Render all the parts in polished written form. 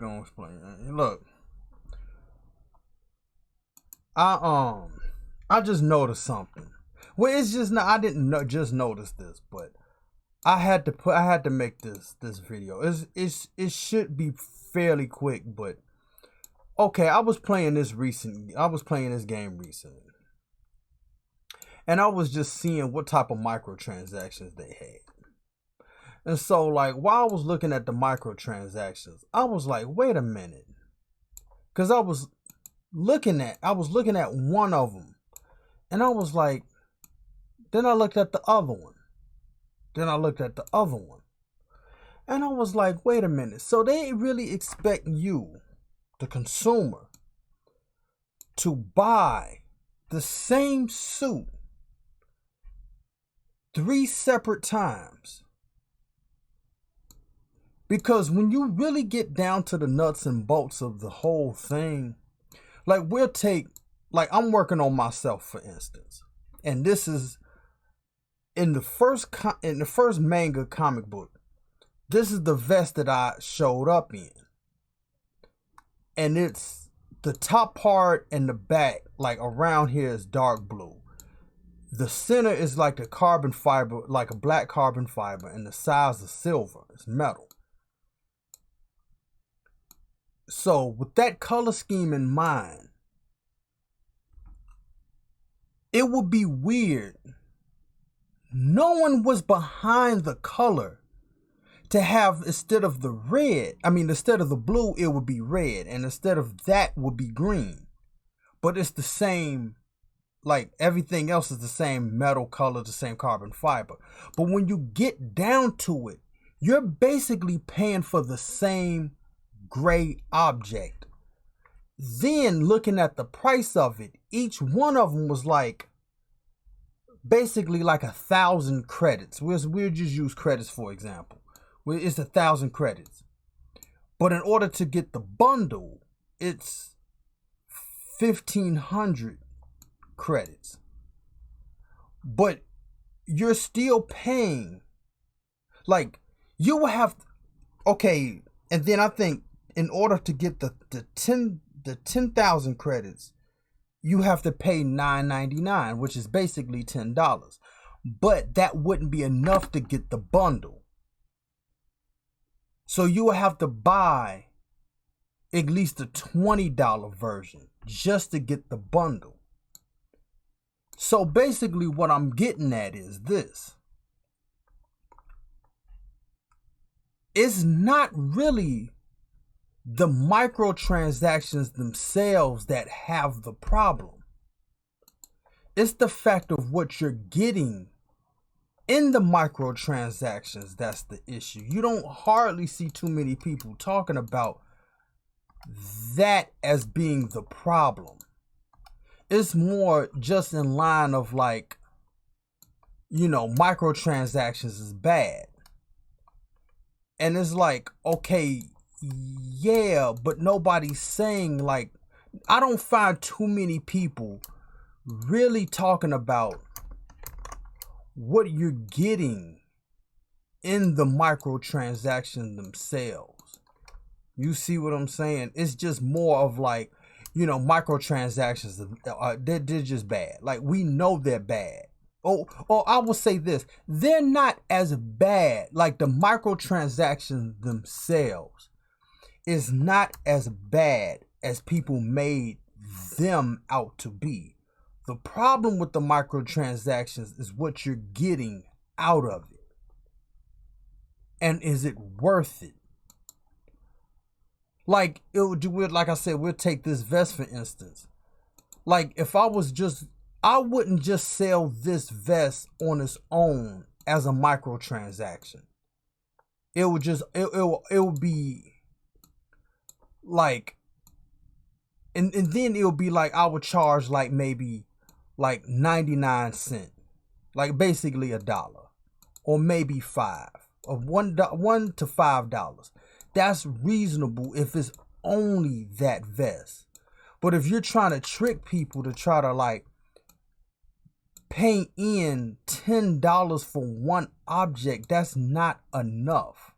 Gonna explain. Look, I I just noticed something. Well, it's just not. I didn't just notice this, but I had to make this video. It should be fairly quick, but okay. I was playing this game recently, and I was just seeing what type of microtransactions they had. And so, like, while I was looking at the microtransactions, I was like, wait a minute, because I was looking at one of them, and I was like, then I looked at the other one, then I looked at the other one, and I was like, wait a minute, so they really expect you, the consumer, to buy the same suit 3 separate times? Because when you really get down to the nuts and bolts of the whole thing, like I'm working on myself, for instance, and this is in the first manga comic book. This is the vest that I showed up in, and it's the top part and the back, like around here, is dark blue. The center is like a carbon fiber, like a black carbon fiber, and the sides is silver. It's metal. So with that color scheme in mind, it would be weird. No one was behind the color to have, instead of the blue, it would be red, and instead of that would be green. But it's the same, like everything else is the same metal color, the same carbon fiber. But when you get down to it, you're basically paying for the same gray object. Then looking at the price of it, each one of them was like basically like 1,000 credits. We'll just use credits for example. It's 1,000 credits. But in order to get the bundle, it's 1,500 credits. But you're still paying, like, you will have, okay, and then I think in order to get the 10,000 credits, you have to pay $9.99, which is basically $10. But that wouldn't be enough to get the bundle. So you will have to buy at least a $20 version just to get the bundle. So basically what I'm getting at is this. It's not really the microtransactions themselves that have the problem. It's the fact of what you're getting in the microtransactions that's the issue. You don't hardly see too many people talking about that as being the problem. It's more just in line of like, microtransactions is bad. And it's like, okay, yeah, but nobody's saying, like, I don't find too many people really talking about what you're getting in the microtransactions themselves. You see what I'm saying? It's just more of like, microtransactions, they're just bad. Like, we know they're bad. Or I will say this, they're not as bad. Like, the microtransactions themselves is not as bad as people made them out to be. The problem with the microtransactions is what you're getting out of it. And is it worth it? Like, like I said, we'll take this vest for instance. Like, if I wouldn't just sell this vest on its own as a microtransaction. It would be like, and then it would be like I would charge like maybe like 99 cents, like basically $1, or maybe $5, or $1 to $5. That's reasonable if it's only that vest. But if you're trying to trick people to try to like pay in $10 for one object, that's not enough.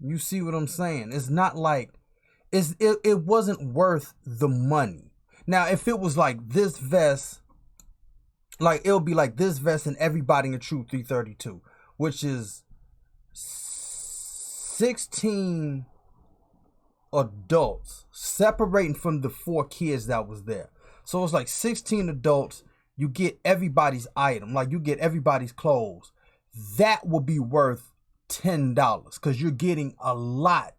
You see what I'm saying? It's not like it wasn't worth the money. Now, if it was like this vest, like it'll be like this vest and everybody in True 332, which is 16 adults separating from the 4 kids that was there. So it's like 16 adults. You get everybody's item, like you get everybody's clothes. That will be worth $10 because you're getting a lot.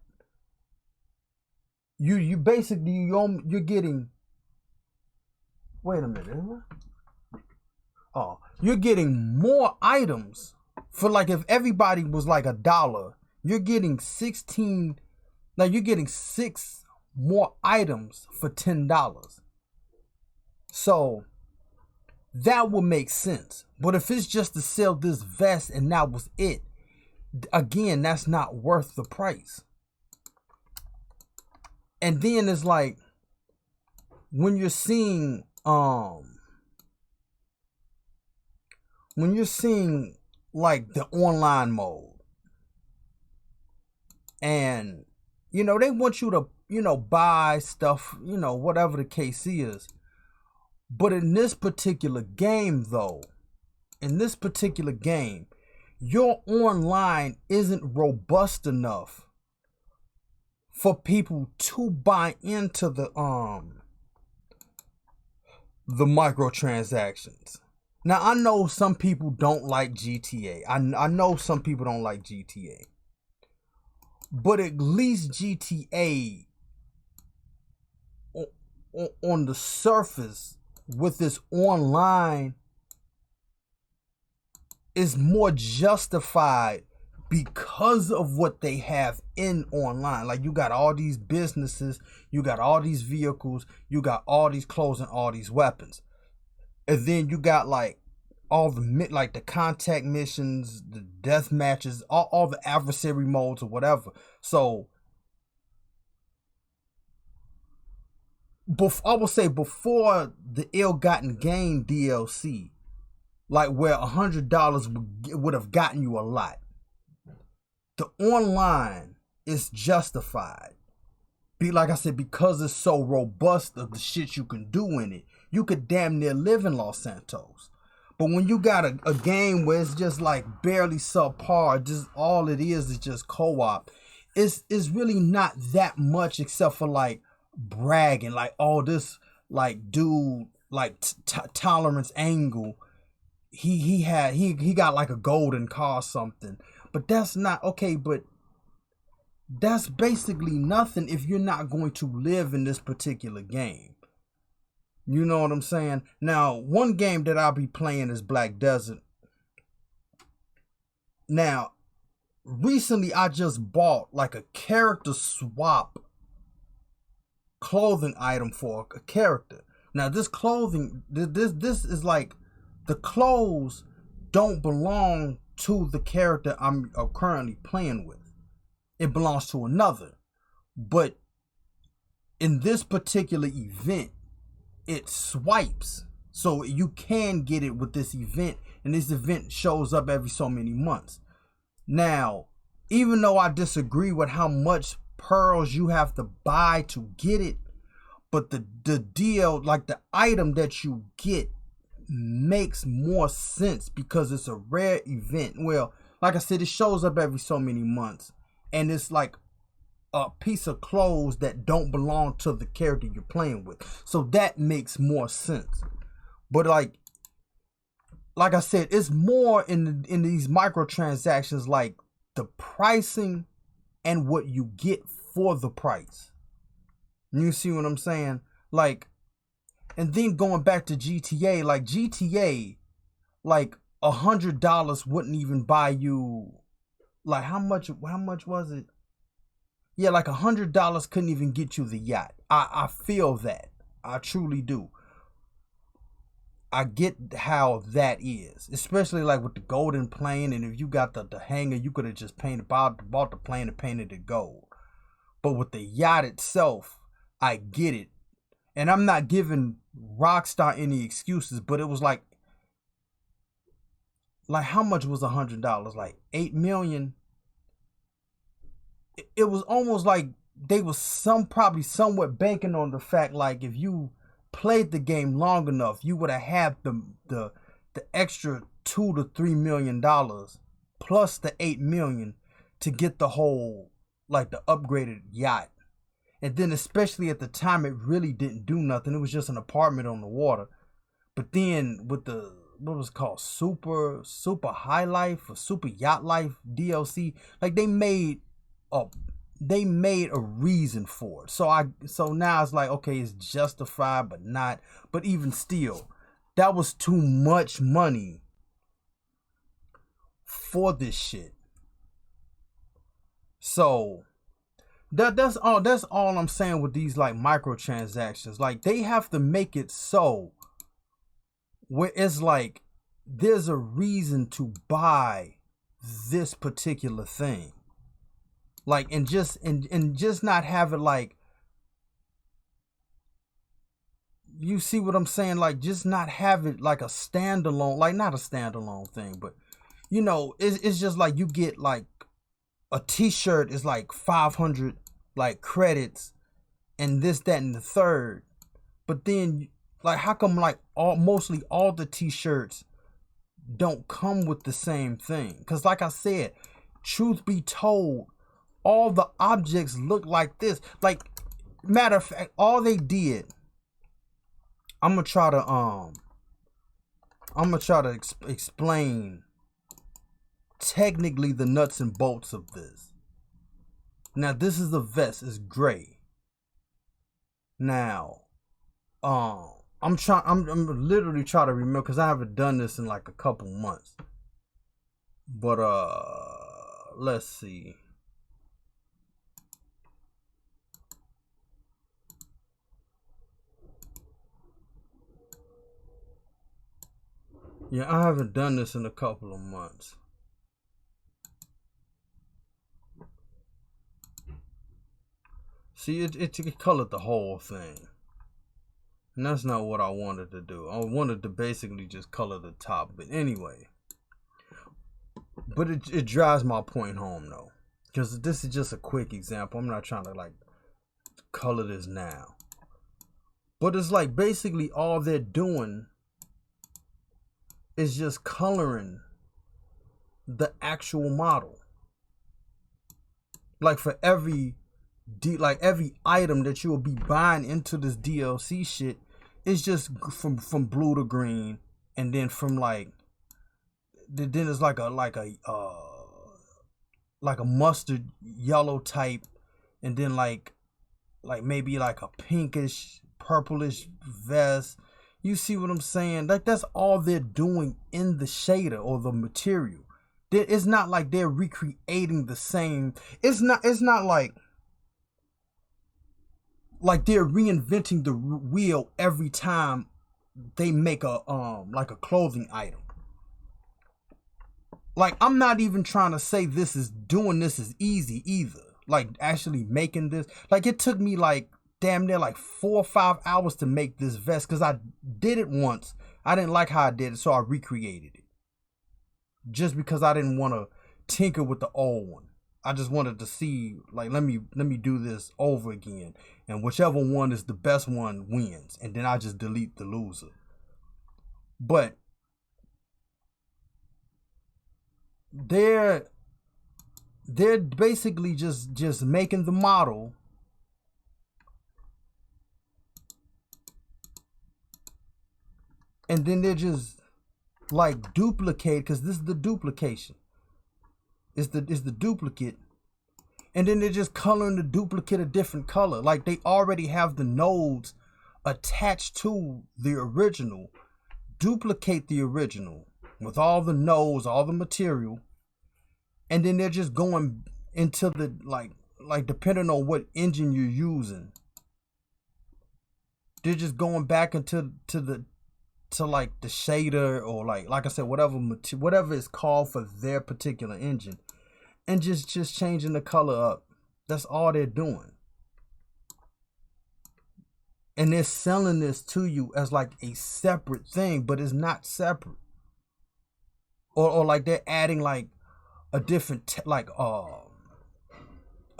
You basically you're getting. Wait a minute. Oh, you're getting more items for like if everybody was like $1, you're getting 16. Like you're getting 6 more items for $10. So that would make sense. But if it's just to sell this vest and that was it, again, that's not worth the price. And then it's like when you're seeing like the online mode, and they want you to buy stuff, whatever the case is. But in this particular game though, your online isn't robust enough for people to buy into the microtransactions. Now, I know some people don't like GTA. I know some people don't like GTA. But at least GTA on the surface with this online is more justified because of what they have in online. Like you got all these businesses, you got all these vehicles, you got all these clothes and all these weapons. And then you got like all the contact missions, the death matches, all the adversary modes or whatever. So I would say before the Ill-Gotten Gain DLC, like where $100 would have gotten you a lot, the online is justified. Like I said, because it's so robust of the shit you can do in it, you could damn near live in Los Santos. But when you got a game where it's just like barely subpar, just all it is just co-op, it's really not that much except for like bragging, like, oh, this like dude, like Tolerance Angle, he got like a golden car or something. But that's not okay. But that's basically nothing if you're not going to live in this particular game. You know what I'm saying? Now, one game that I'll be playing is Black Desert. Now, recently I just bought like a character swap clothing item for a character. Now, this clothing, this is like the clothes don't belong to the character I'm currently playing with. It belongs to another. But in this particular event, it swipes. So you can get it with this event, and this event shows up every so many months. Now, even though I disagree with how much pearls you have to buy to get it, but the deal, like the item that you get, makes more sense because it's a rare event. Well, like I said, it shows up every so many months, and it's like a piece of clothes that don't belong to the character you're playing with. So that makes more sense. But like I said, it's more in these microtransactions, like the pricing and what you get for the price. You see what I'm saying? Like, and then going back to GTA, like $100 wouldn't even buy you, like how much was it? Yeah, like $100 couldn't even get you the yacht. I feel that. I truly do. I get how that is, especially like with the golden plane. And if you got the hangar, you could have just bought the plane and painted it gold. But with the yacht itself, I get it. And I'm not giving Rockstar any excuses, but it was like how much was $100? Like 8 million. it was almost like they was probably somewhat banking on the fact, like, if you played the game long enough, you would have had the extra $2 to $3 million plus the 8 million to get the whole, like, the upgraded yacht. And then especially at the time, it really didn't do nothing. It was just an apartment on the water. But then with the, what was it called, super high life or super yacht life DLC, like, they made a reason for it. So now it's like, okay, it's justified, but not. But even still, that was too much money for this shit. So that's all I'm saying with these, like, microtransactions. Like, they have to make it so where it's like there's a reason to buy this particular thing. Like, and just not have it like, you see what I'm saying? Like, just not have it like a standalone, like, not a standalone thing, but you know, it's just like you get like a t-shirt is like 500 like credits and this, that, and the third. But then, like, how come like mostly all the t-shirts don't come with the same thing? Because like I said, truth be told, all the objects look like this. Like, matter of fact, all they did, I'm gonna try to explain technically the nuts and bolts of this. Now, this is the vest, it's gray. Now, I'm literally trying to remember, because I haven't done this in like a couple months. But let's see. Yeah, I haven't done this in a couple of months. See, it colored the whole thing. And that's not what I wanted to do. I wanted to basically just color the top. But anyway. But it drives my point home, though. Because this is just a quick example. I'm not trying to, like, color this now. But it's like basically all they're doing is just coloring the actual model. Like, for every item that you will be buying into this DLC shit, it's just from blue to green, and then from then it's like a mustard yellow type, and then like maybe like a pinkish purplish vest. You see what I'm saying? Like, that's all they're doing in the shader or the material. It's not like they're recreating the same. It's not like they're reinventing the wheel every time they make a clothing item. Like, I'm not even trying to say doing this is easy either. Like, actually making this, like, it took me like damn near like 4 or 5 hours to make this vest, because I did it once. I didn't like how I did it, so I recreated it. Just because I didn't want to tinker with the old one. I just wanted to see, like, let me do this over again, and whichever one is the best one wins, and then I just delete the loser. But they're basically just making the model, and then they're just like duplicate, because this is the duplication. It's the duplicate, and then they're just coloring the duplicate a different color. Like, they already have the nodes attached to the original. Duplicate the original with all the nodes, all the material, and then they're just going into the like depending on what engine you're using, they're just going back into like the shader, or like I said, whatever is called for their particular engine, and just changing the color up. That's all they're doing. And they're selling this to you as like a separate thing, but it's not separate. Or like they're adding like a different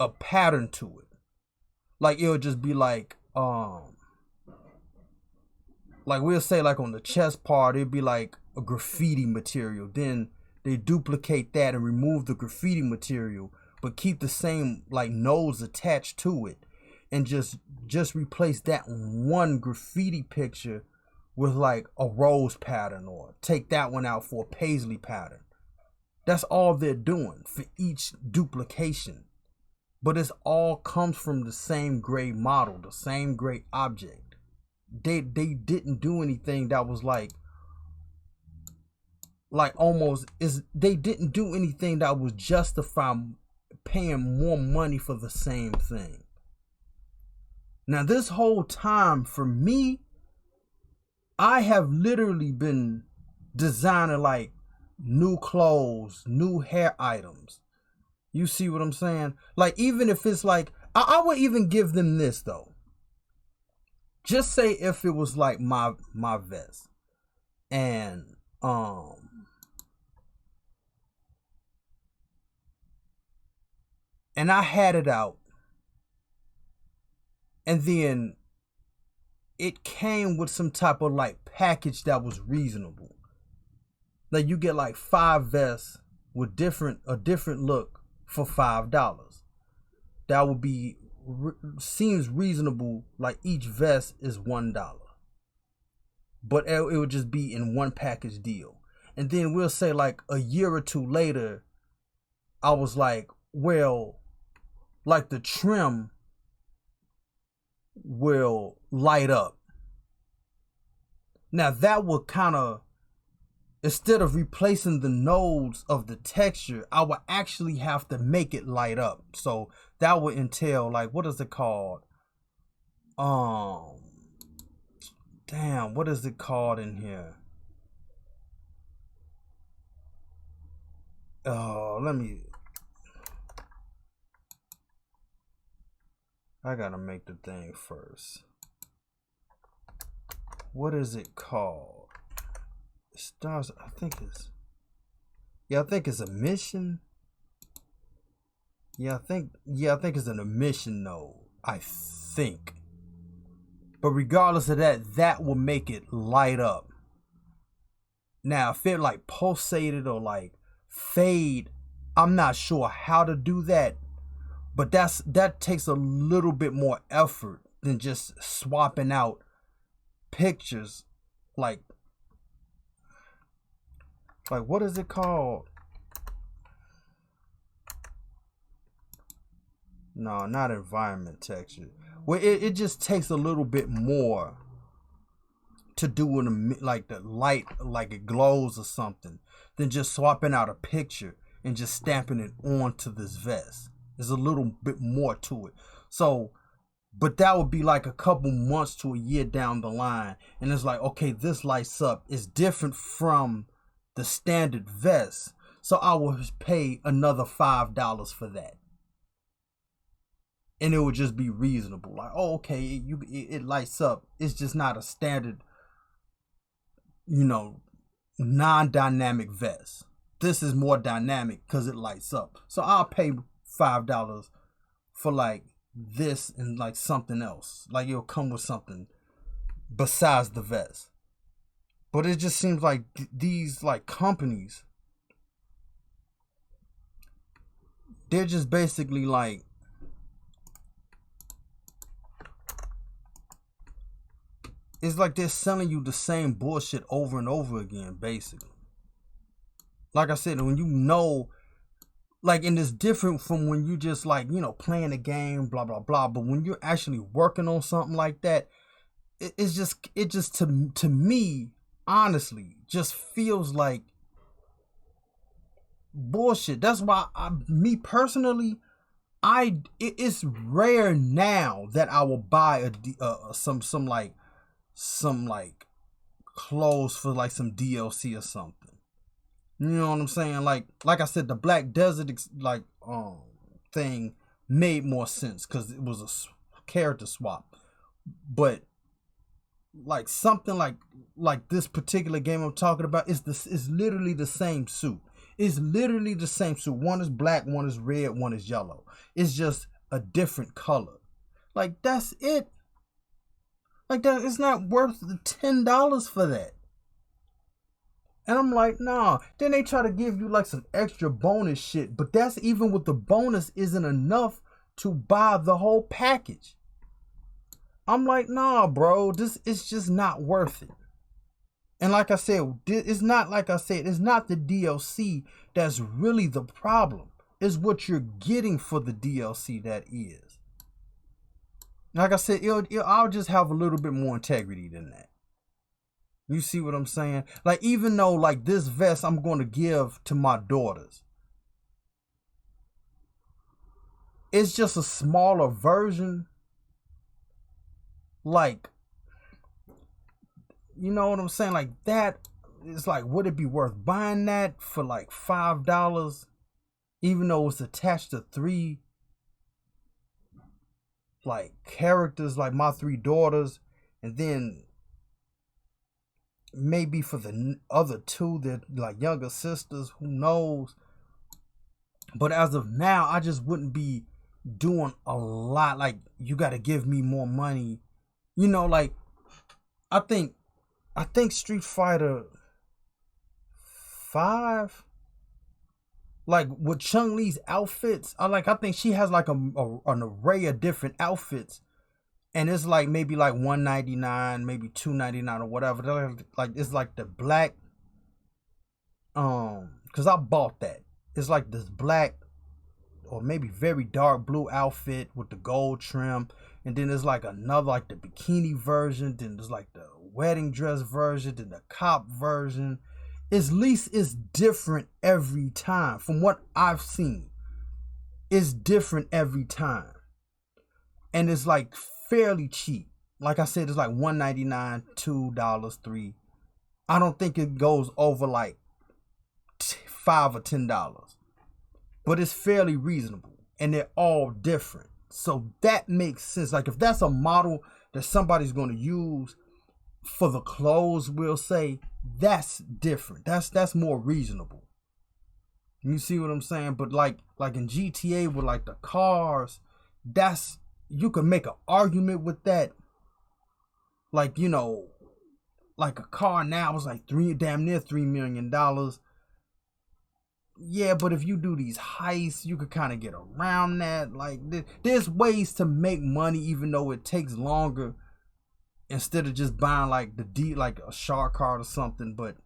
a pattern to it. Like it'll just be like we'll say like on the chest part, it'd be like a graffiti material. Then they duplicate that and remove the graffiti material, but keep the same like nodes attached to it, and just replace that one graffiti picture with like a rose pattern, or take that one out for a paisley pattern. That's all they're doing for each duplication. But it's all comes from the same gray model, the same gray object. They didn't do anything that was like almost is they didn't do anything that was justify paying more money for the same thing. Now this whole time for me, I have literally been designing like new clothes, new hair items. You see what I'm saying? Like even if it's like, I would even give them this though. Just say if it was like my vest, and I had it out, and then it came with some type of like package that was reasonable. Like you get like 5 vests with a different look for $5. That would be seems reasonable. Like each vest is $1, but it would just be in one package deal. And then we'll say like a year or two later, I was like, well, like the trim will light up. Now that would kind of, instead of replacing the nodes of the texture, I would actually have to make it light up. So that would entail like, what is it called? Damn, what is it called in here? I gotta make the thing first. What is it called? Stars, I think it's emission. I think it's an emission node, I think. But regardless of that, that will make it light up. Now, if it like pulsated or like fade, I'm not sure how to do that. But that takes a little bit more effort than just swapping out pictures. Like what is it called? No, not environment texture. Well, it just takes a little bit more to do with like the light, like it glows or something, than just swapping out a picture and just stamping it onto this vest. There's a little bit more to it. So, but that would be like a couple months to a year down the line. And it's like, okay, this lights up. It's different from the standard vest. So I will pay another $5 for that. And it would just be reasonable. Like, oh, okay, it lights up. It's just not a standard, non-dynamic vest. This is more dynamic because it lights up. So I'll pay $5 for like this and like something else. Like it'll come with something besides the vest. But it just seems like these like companies, they're just basically like, it's like they're selling you the same bullshit over and over again, basically. Like I said, when like, and it's different from when you just like, playing a game, blah, blah, blah. But when you're actually working on something like that, it just to me, honestly, just feels like bullshit. That's why me personally, it's rare now that I will buy some clothes for like some DLC or something. You know what I'm saying? Like I said, the Black Desert thing made more sense because it was a character swap. But like something like this particular game I'm talking about is literally the same suit. It's literally the same suit. One is black, one is red, one is yellow. It's just a different color. Like, that's it. Like, that it's not worth the $10 for that. And I'm like, nah. Then they try to give you like some extra bonus shit, but that's even with the bonus isn't enough to buy the whole package. I'm like, nah, bro, this is just not worth it. And like I said, it's not the DLC that's really the problem. It's what you're getting for the DLC that is. Like I said, I'll just have a little bit more integrity than that. You see what I'm saying? Like, even though like this vest I'm going to give to my daughters, it's just a smaller version. Like, you know what I'm saying? Like, that is like, would it be worth buying that for like $5? Even though it's attached to 3 like characters, like my 3 daughters, and then maybe for the other 2 that like younger sisters, who knows. But as of now, I just wouldn't be doing a lot. Like, you got to give me more money, you know. Like, I think Street Fighter 5, like with Chun-Li's outfits, I think she has like an array of different outfits, and it's like maybe like $199, maybe $299 or whatever. Like, it's like the black, because I bought that. It's like this black or maybe very dark blue outfit with the gold trim, and then there's like another, like the bikini version, then there's like the wedding dress version, then the cop version. At least it's different every time. From what I've seen, it's different every time, and it's like fairly cheap. Like I said, it's like $1.99, $2, $3. I don't think it goes over like $5 or $10, but it's fairly reasonable, and they're all different. So that makes sense. Like, if that's a model that somebody's going to use for the clothes, we'll say, that's different. That's more reasonable. You see what I'm saying? But like in GTA with like the cars, that's, you could make an argument with that. Like, you know, like a car now is like damn near $3 million. Yeah, but if you do these heists, you could kind of get around that. Like, there's ways to make money, even though it takes longer, instead of just buying like like a shark card or something. But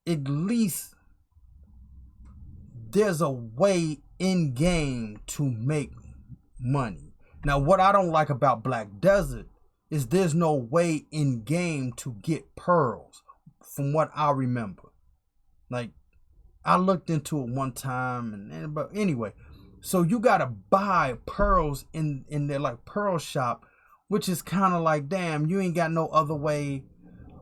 at least there's a way in game to make money. Now, what I don't like about Black Desert is there's no way in game to get pearls, from what I remember. Like, I looked into it one time, but anyway, so you gotta buy pearls in their like pearl shop, which is kind of like, damn, you ain't got no other way.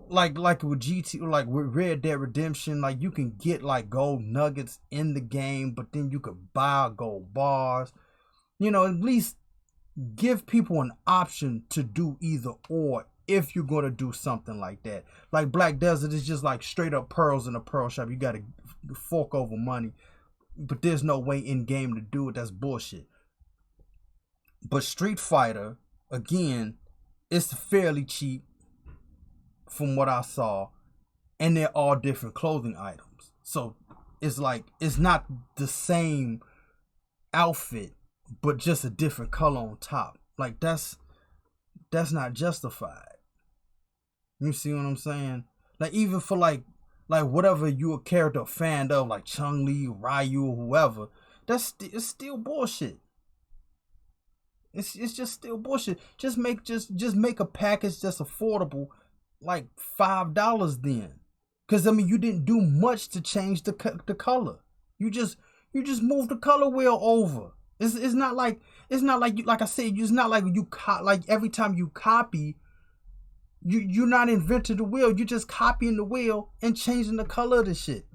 Like with like with Red Dead Redemption, like you can get like gold nuggets in the game, but then you could buy gold bars. You know, at least give people an option to do either or if you're gonna do something like that. Like Black Desert is just like straight up pearls in a pearl shop. You gotta fork over money, but there's no way in game to do it. That's bullshit. But Street Fighter, again, it's fairly cheap from what I saw, and they're all different clothing items. So it's like, it's not the same outfit, but just a different color on top. Like, that's not justified. You see what I'm saying? Like, even for like whatever you a character fan of, like Chun-Li, Ryu, or whoever, it's still bullshit. It's just still bullshit. Just make a package that's affordable, like $5 then. Cause I mean, you didn't do much to change the color. You just moved the color wheel over. It's not like you, like I said, it's not like you like every time you copy, you're not inventing the wheel. You're just copying the wheel and changing the color of the shit.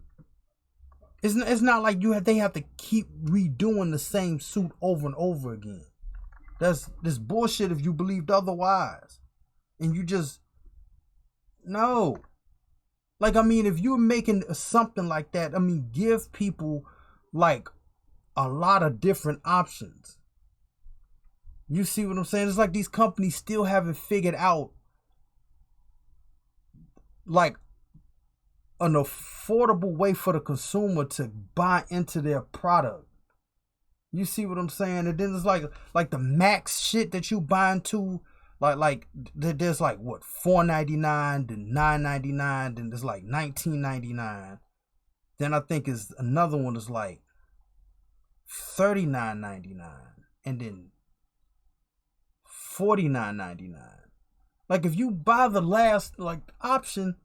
It's not like they have to keep redoing the same suit over and over again. That's bullshit if you believed otherwise. And you just, no. Like, I mean, if you're making something like that, I mean, give people like a lot of different options. You see what I'm saying? It's like these companies still haven't figured out like an affordable way for the consumer to buy into their product. You see what I'm saying? And then it's like the max shit that you buy into, like there's like what, $4.99, then $9.99, then there's like $19.99. Then I think is another one is like $39.99, and then $49.99. Like if you buy the last like option,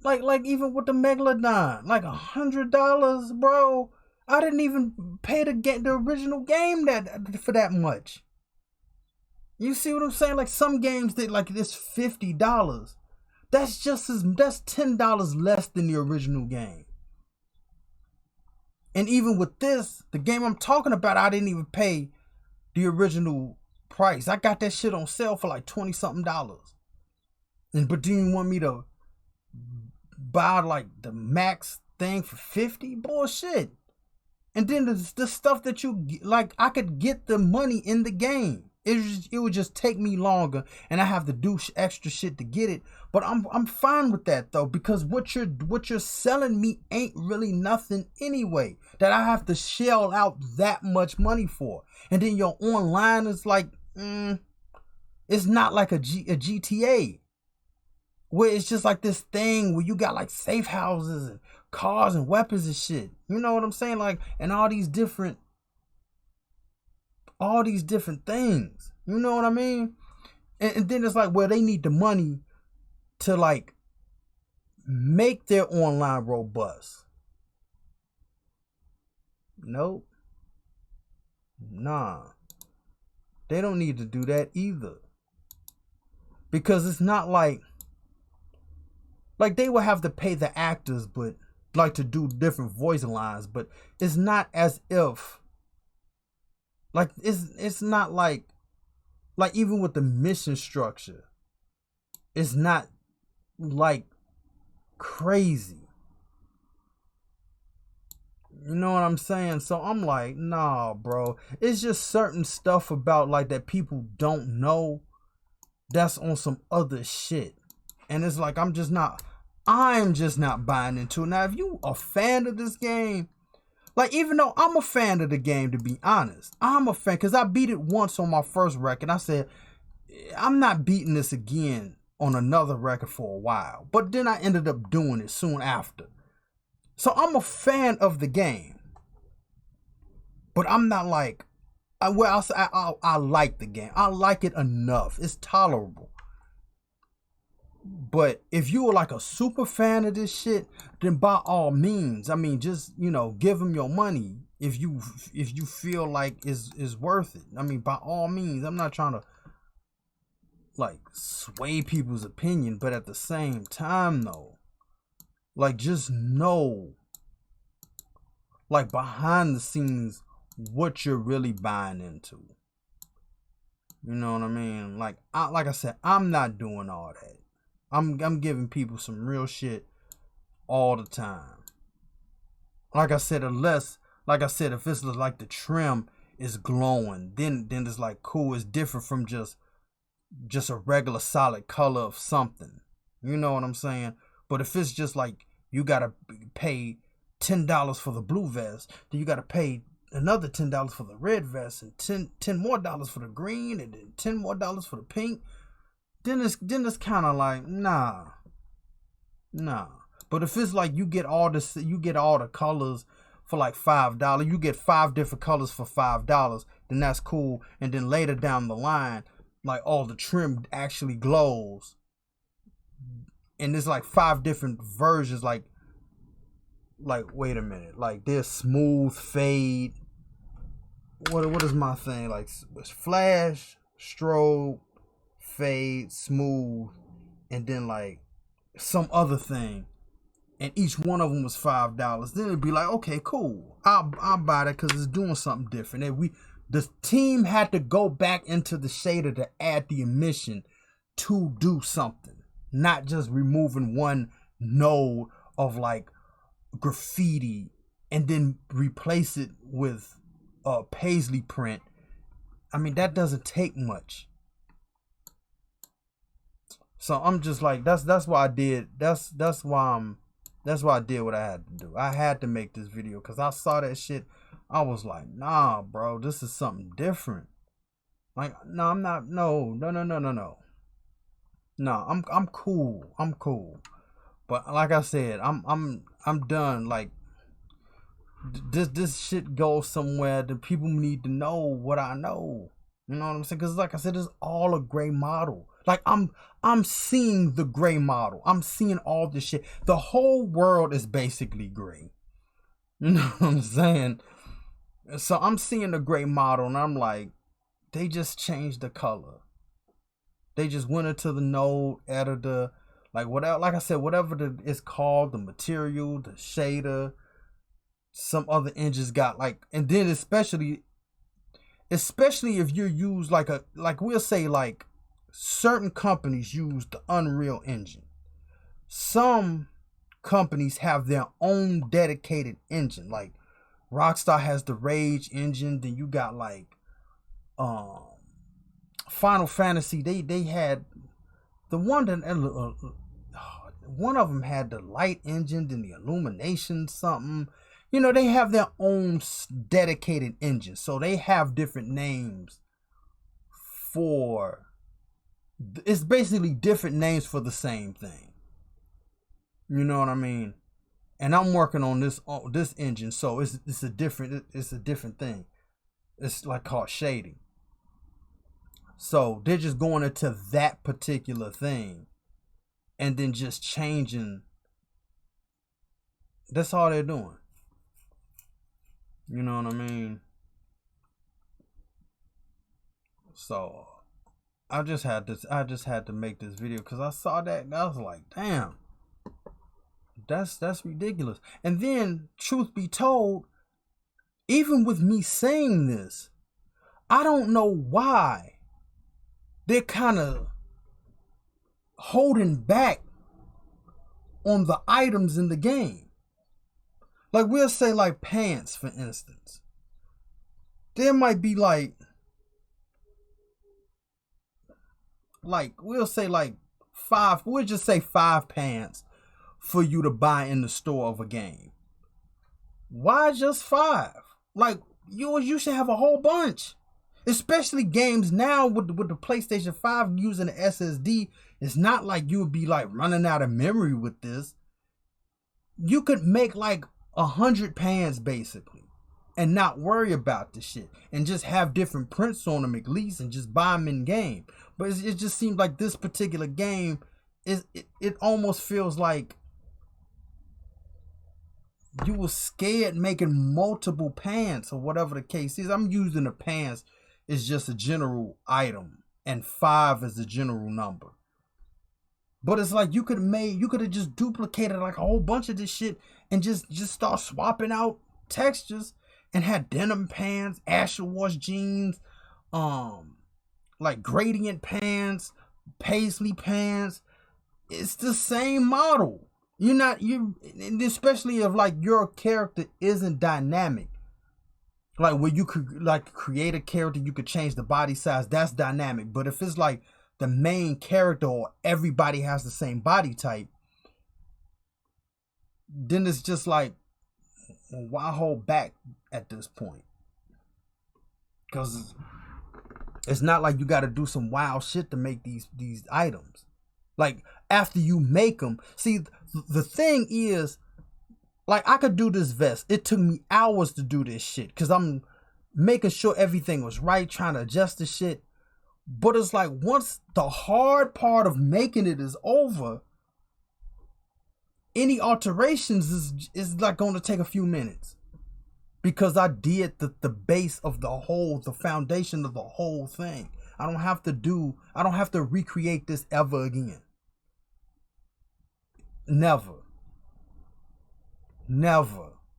like even with the Megalodon, like $100, bro. I didn't even pay to get the original game for that much. You see what I'm saying? Like some games that like this $50. That's $10 less than the original game. And even with this, the game I'm talking about, I didn't even pay the original price. I got that shit on sale for like $20-something. But do you want me to buy like the max thing for $50? Bullshit. And then the stuff that you like, I could get the money in the game. It would just take me longer, and I have to do extra shit to get it. But I'm fine with that though, because what you're selling me ain't really nothing anyway that I have to shell out that much money for. And then your online is like, it's not like a GTA where it's just like this thing where you got like safe houses and cars and weapons and shit. You know what I'm saying? Like, and all these different things. You know what I mean? And then it's like, well, they need the money to like make their online robust. Nope. Nah. They don't need to do that either. Because it's not like they will have to pay the actors, but like to do different voice lines, but it's not as if like it's not like even with the mission structure, it's not like crazy. You know what I'm saying? So I'm like, nah, bro. It's just certain stuff about like that people don't know that's on some other shit. And it's like I'm just not buying into it. Now, if you a fan of this game, like even though I'm a fan of the game, to be honest, I'm a fan because I beat it once on my first record. I said, I'm not beating this again on another record for a while. But then I ended up doing it soon after. So I'm a fan of the game. But I'm not like, I like the game. I like it enough. It's tolerable. But if you were like a super fan of this shit, then by all means, I mean, just, give them your money if you feel like is worth it. I mean, by all means, I'm not trying to like sway people's opinion, but at the same time though, like just know like behind the scenes what you're really buying into. You know what I mean? Like I said, I'm not doing all that. I'm giving people some real shit all the time. Like I said, if it's like the trim is glowing, then it's like cool. It's different from just a regular solid color of something. You know what I'm saying? But if it's just like you gotta pay $10 for the blue vest, then you gotta pay another $10 for the red vest, and $10 more for the green, and then $10 more for the pink. Then it's kind of like nah. But if it's like you get all the colors for like $5, you get 5 different colors for $5, then that's cool. And then later down the line, like all the trim actually glows, and there's like 5 different versions. Like wait a minute, like there's smooth, fade. What is my thing? Like it's flash, strobe, fade, smooth, and then like some other thing, and each one of them was $5. Then it'd be like, okay, cool, I'll buy that because it's doing something different. And the team had to go back into the shader to add the emission to do something, not just removing one node of like graffiti and then replace it with paisley print. I mean, that doesn't take much. So I'm just like, that's why I did. That's why I did what I had to do. I had to make this video because I saw that shit. I was like, nah, bro, this is something different. Like, no, I'm not. No. No, I'm cool. I'm cool. But like I said, I'm done. Like, this shit goes somewhere that people need to know what I know. You know what I'm saying? Because like I said, it's all a gray model. Like, I'm seeing the gray model. I'm seeing all this shit. The whole world is basically gray. You know what I'm saying? So I'm seeing the gray model, and I'm like, they just changed the color. They just went into the node editor, like whatever. Like I said, whatever it's called, the material, the shader. Some other engines got like, and then especially if you use like we'll say like certain companies use the Unreal Engine. Some companies have their own dedicated engine. Like Rockstar has the Rage engine. Then you got like Final Fantasy. They had the one that one of them had the Light engine, then the Illumination something. You know, they have their own dedicated engine. So they have different names for, it's basically different names for the same thing. You know what I mean? And I'm working on this engine, so it's a different thing. It's like called shading. So they're just going into that particular thing and then just changing. That's all they're doing. You know what I mean? So I just had to make this video because I saw that and I was like, damn, that's ridiculous. And then, truth be told, even with me saying this, I don't know why they're kind of holding back on the items in the game. Like, we'll say like pants, for instance. There might be like we'll say like we'll just say 5 pants for you to buy in the store of a game. Why just 5? Like, you should have a whole bunch. Especially games now with the PlayStation 5 using the SSD. It's not like you would be like running out of memory with this. You could make like 100 pans basically and not worry about the shit and just have different prints on them at least and just buy them in game. But it just seems like this particular game it almost feels like you were scared making multiple pants or whatever the case is. I'm using the pants as just a general item and 5 is a general number. But it's like you could have just duplicated like a whole bunch of this shit and just start swapping out textures and had denim pants, Asher wash jeans, like gradient pants, paisley pants. It's the same model. Especially if like your character isn't dynamic. Like where you could like create a character, you could change the body size. That's dynamic. But if it's like the main character or everybody has the same body type, then it's just like, well, why hold back at this point? Because it's not like you got to do some wild shit to make these items. Like after you make them, see, the thing is, like I could do this vest. It took me hours to do this shit because I'm making sure everything was right, trying to adjust the shit. But it's like once the hard part of making it is over, any alterations is like going to take a few minutes because I did the base of the foundation of the whole thing. I don't have to recreate this ever again. Never.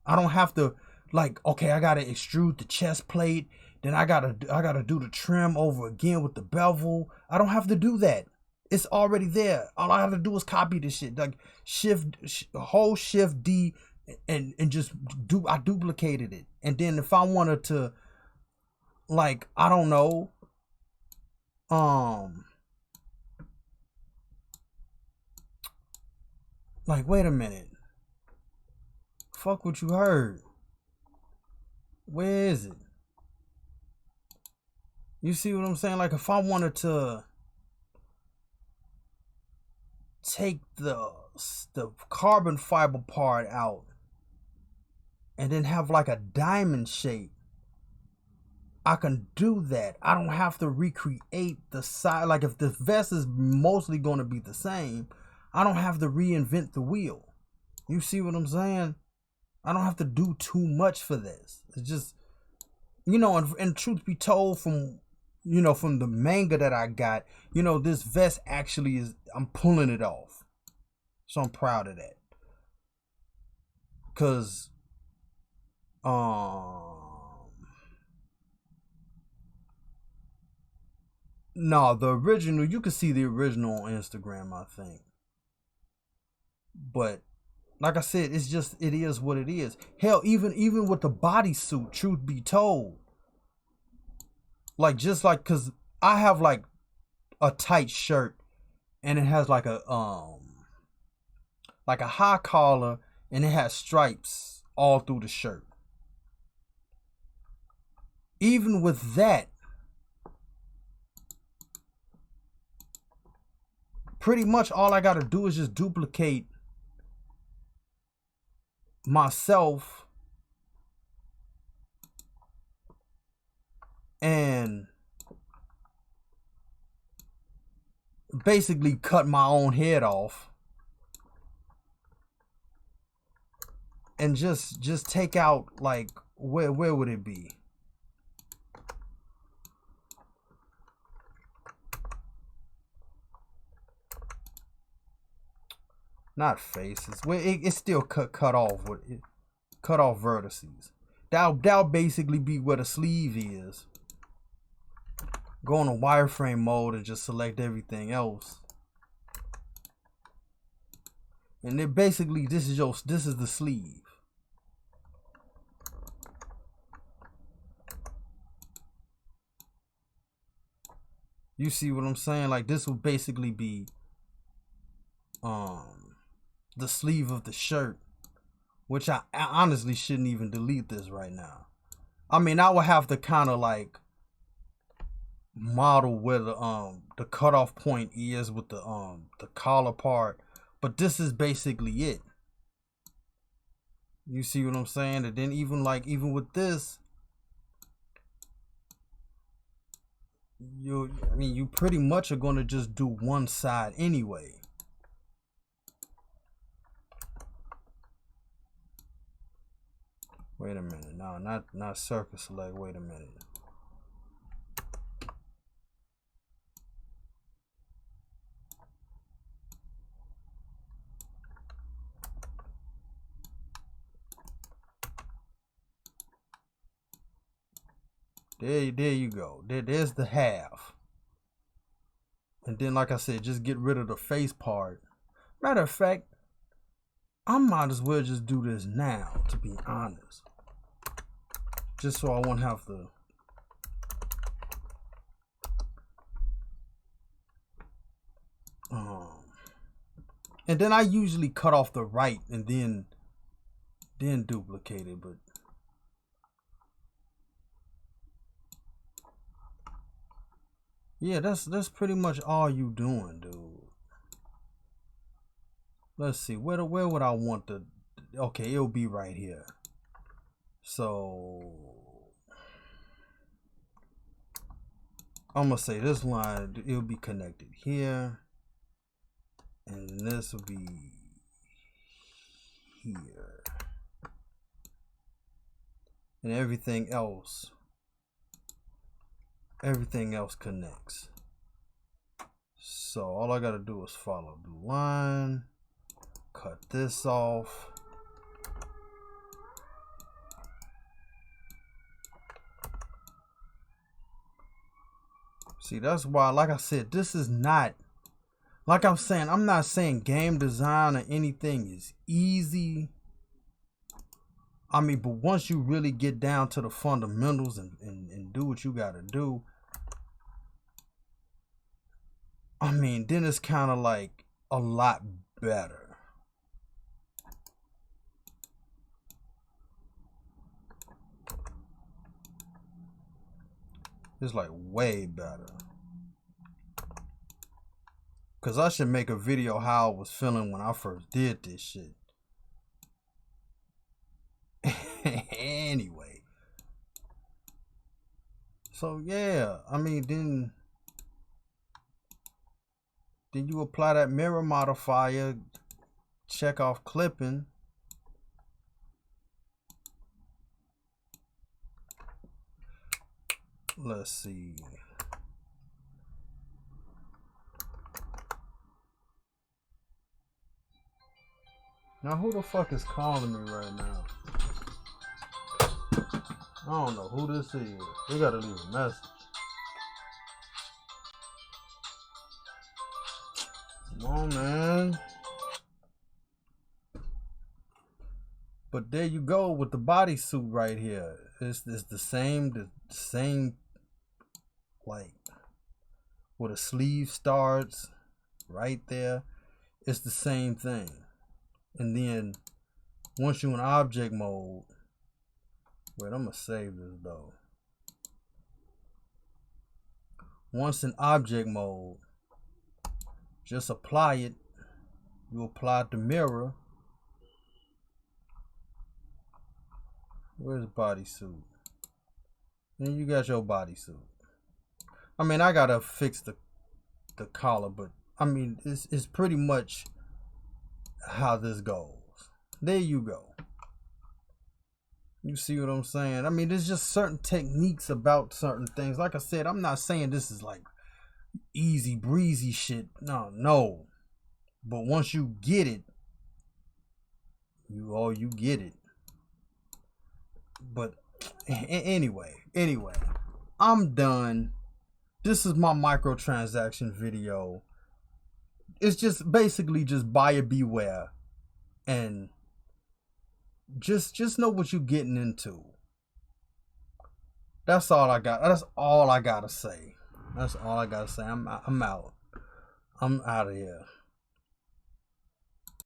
I don't have to like, okay, I gotta extrude the chest plate, then I gotta do the trim over again with the bevel. I don't have to do that. It's already there. All I have to do is copy this shit. Like Shift D, and just I duplicated it. And then if I wanted to, like, I don't know, like, wait a minute, fuck what you heard. Where is it? You see what I'm saying? Like, if I wanted to take the carbon fiber part out and then have like a diamond shape, I can do that. I don't have to recreate the side. Like, if the vest is mostly going to be the same, I don't have to reinvent the wheel. You see what I'm saying? I don't have to do too much for this. It's just, you know, and truth be told, from, you know, from the manga that I got, you know, this vest actually is, I'm pulling it off. So I'm proud of that. Cause no, the original, you can see the original on Instagram, I think. But like I said, it's just, it is what it is. Hell, even with the bodysuit, truth be told, like, just like, cause I have like a tight shirt and it has like a high collar and it has stripes all through the shirt. Even with that, pretty much all I gotta do is just duplicate myself and basically cut my own head off and just take out, like, where would it be? Not faces. Well, it's still cut off with it, cut off vertices. That'll basically be where the sleeve is. Go on a wireframe mode and just select everything else. And then basically this is the sleeve. You see what I'm saying? Like, this will basically be the sleeve of the shirt, which I honestly shouldn't even delete this right now. I mean, I would have to kind of like model where the cutoff point is with the collar part, but this is basically it. You see what I'm saying? And then even with this, you pretty much are going to just do one side anyway. Wait a minute. No, not circus leg. Wait a minute. There you go. There's the half. And then, like I said, just get rid of the face part. Matter of fact, I might as well just do this now, to be honest. Just so I won't have to. And then I usually cut off the right and then duplicate it, but yeah, that's pretty much all you doing, dude. Let's see, where would I want the, okay, it'll be right here. So I'm gonna say this line, it'll be connected here, and this will be here, and everything else connects. So all I gotta do is follow the line, cut this off, see, that's why, like I said, this is not, like I'm saying, I'm not saying game design or anything is easy, I mean, but once you really get down to the fundamentals and do what you gotta do, I mean, then it's kind of like a lot better. It's like way better. Cause I should make a video how I was feeling when I first did this shit. Anyway. So yeah, I mean, then you apply that mirror modifier, check off clipping. Let's see. Now who the fuck is calling me right now? I don't know who this is. They gotta leave a message. Come on, man. But there you go with the bodysuit right here. It's the same, like where the sleeve starts right there. It's the same thing. And then once you're in object mode, wait, I'm gonna save this though. Once in object mode, just apply it. You apply the mirror. Where's bodysuit? And you got your bodysuit. I mean, I gotta fix the collar, but I mean, it's pretty much how this goes. There you go. You see what I'm saying? I mean, there's just certain techniques about certain things. Like I said, I'm not saying this is like easy breezy shit. No. But once you get it, you get it. But anyway, I'm done. This is my microtransaction video. It's just basically just buyer beware, and just know what you're getting into. That's all I got. That's all I gotta say. I'm out. I'm out of here.